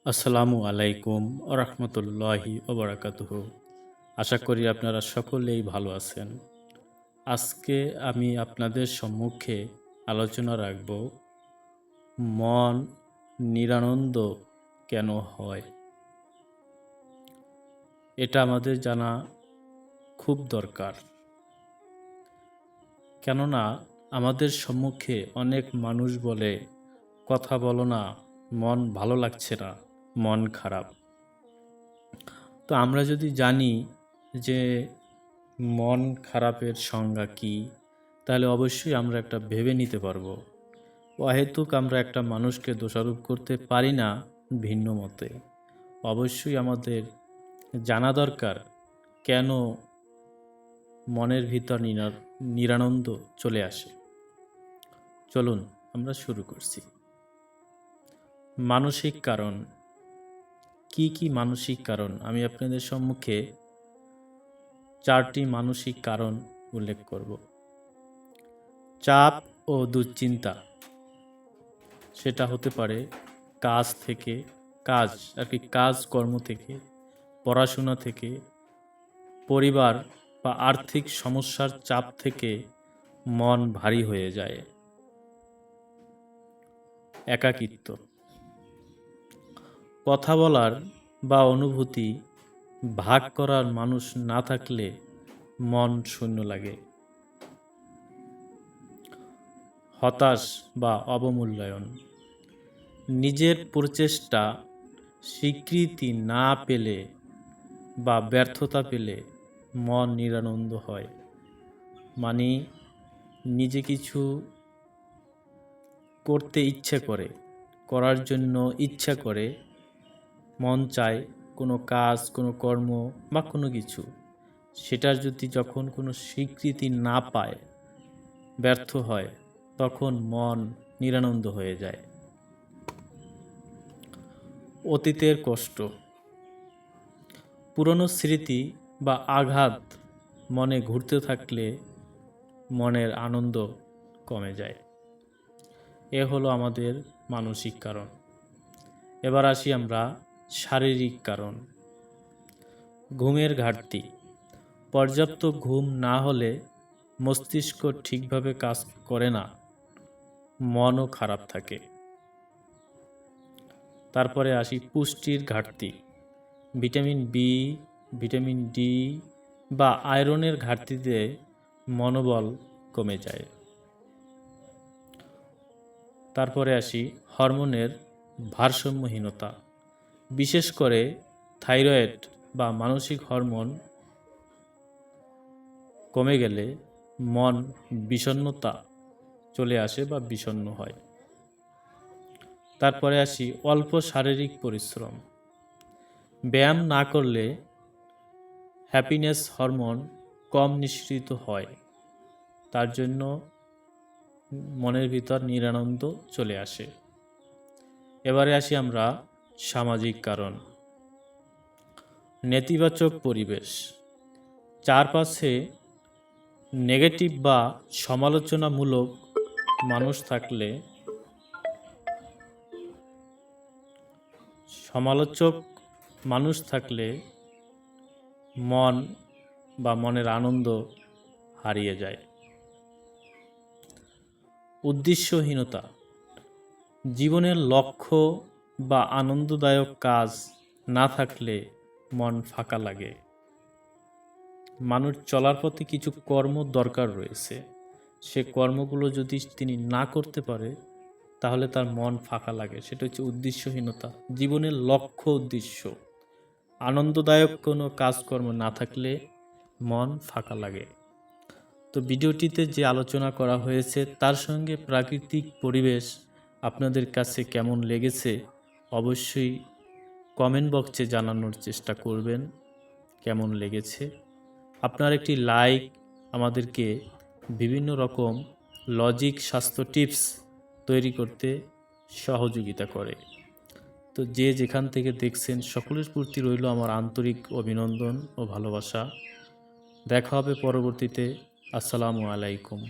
আসসালামু আলাইকুম ওরহমতুল্লাহি ওবরাকাতুহু। আশা করি আপনারা সকলেই ভালো আছেন। আজকে আমি আপনাদের সম্মুখে আলোচনা রাখব মন নিরানন্দ কেন হয়। এটা আমাদের জানা খুব দরকার, কেননা আমাদের সম্মুখে অনেক মানুষ বলে, কথা বলো না, মন ভালো লাগছে না, মন খারাপ। তো আমরা যদি জানি যে মন খারাপের সংজ্ঞা কী, তাহলে অবশ্যই আমরা একটা ভেবে নিতে পারবো। অহেতুক আমরা একটা মানুষকে দোষারোপ করতে পারি না ভিন্ন মতে। অবশ্যই আমাদের জানা দরকার কেন মনের ভিতর নিরানন্দ চলে আসে। চলুন আমরা শুরু করছি। মানসিক কারণ। কি কি মানসিক কারণ? আমি আপনাদের সম্মুখে 4টি মানসিক কারণ উল্লেখ করব। চাপ ও দুশ্চিন্তা, সেটা হতে পারে কাজকর্ম থেকে, পড়াশোনা থেকে, পরিবার বা আর্থিক সমস্যার চাপ থেকে মন ভারী হয়ে যায়। একাকিত্ব, কথা বলার বা অনুভূতি ভাগ করার মানুষ না থাকলে মন শূন্য লাগে। হতাশ বা অবমূল্যায়ন, নিজের প্রচেষ্টা স্বীকৃতি না পেলে বা ব্যর্থতা পেলে মন নিরানন্দ হয়। মানে নিজে কিছু করতে ইচ্ছে করে, করার জন্য ইচ্ছা করে, মন চায় কোনো কাজ, কোনো কর্ম বা কোনো কিছু, সেটার যদি যখন কোনো স্বীকৃতি না পায়, ব্যর্থ হয়, তখন মন নিরানন্দ হয়ে যায়। অতীতের কষ্ট, পুরনো স্মৃতি বা আঘাত মনে ঘুরতে থাকলে মনের আনন্দ কমে যায়। এ হলো আমাদের মানসিক কারণ। এবার আসি আমরা শারীরিক কারণ। ঘুমের ঘাটতি, পর্যাপ্ত ঘুম না হলে মস্তিষ্ক ঠিকভাবে কাজ করে না, মনও খারাপ থাকে। তারপরে আসি পুষ্টির ঘাটতি। ভিটামিন বি, ভিটামিন ডি বা আয়রনের ঘাটতিতে মনোবল কমে যায়। তারপরে আসি হরমোনের ভারসাম্যহীনতা, বিশেষ করে থাইরয়েড বা মানসিক হরমোন কমে গেলে মন বিষণ্ণতা চলে আসে বা বিষণ্ণ হয়। তারপরে আসি অল্প শারীরিক পরিশ্রম। ব্যায়াম না করলে হ্যাপিনেস হরমোন কম নিঃসৃত হয়, তার জন্য মনের ভিতর নিরানন্দ চলে আসে। এবারে আসি আমরা সামাজিক কারণ। নেতিবাচক পরিবেশ, চারপাশে নেগেটিভ বা সমালোচনামূলক মানুষ থাকলে, সমালোচক মানুষ থাকলে মন বা মনের আনন্দ হারিয়ে যায়। উদ্দেশ্যহীনতা, জীবনের লক্ষ্য বা আনন্দদায়ক কাজ না থাকলে মন ফাঁকা লাগে। মানুষ চলার পথে কিছু কর্ম দরকার রয়েছে, সে কর্মগুলো যদি তিনি না করতে পারে তাহলে তার মন ফাঁকা লাগে। সেটা হচ্ছে উদ্দেশ্যহীনতা। জীবনের লক্ষ্য, উদ্দেশ্য, আনন্দদায়ক কোনো কাজকর্ম না থাকলে মন ফাঁকা লাগে। তো ভিডিওটিতে যে আলোচনা করা হয়েছে তার সঙ্গে প্রাকৃতিক পরিবেশ আপনাদের কাছে কেমন লেগেছে অবশ্যই কমেন্ট বক্সে জানানোর চেষ্টা করবেন কেমন লেগেছে। আপনার একটি লাইক আমাদেরকে বিভিন্ন রকম লজিক স্বাস্থ্য টিপস তৈরি করতে সহযোগিতা করে। তো যে যেখান থেকে দেখছেন সকলের প্রতি রইল আমার আন্তরিক অভিনন্দন ও ভালোবাসা। দেখা হবে পরবর্তীতে। আসসালামু আলাইকুম।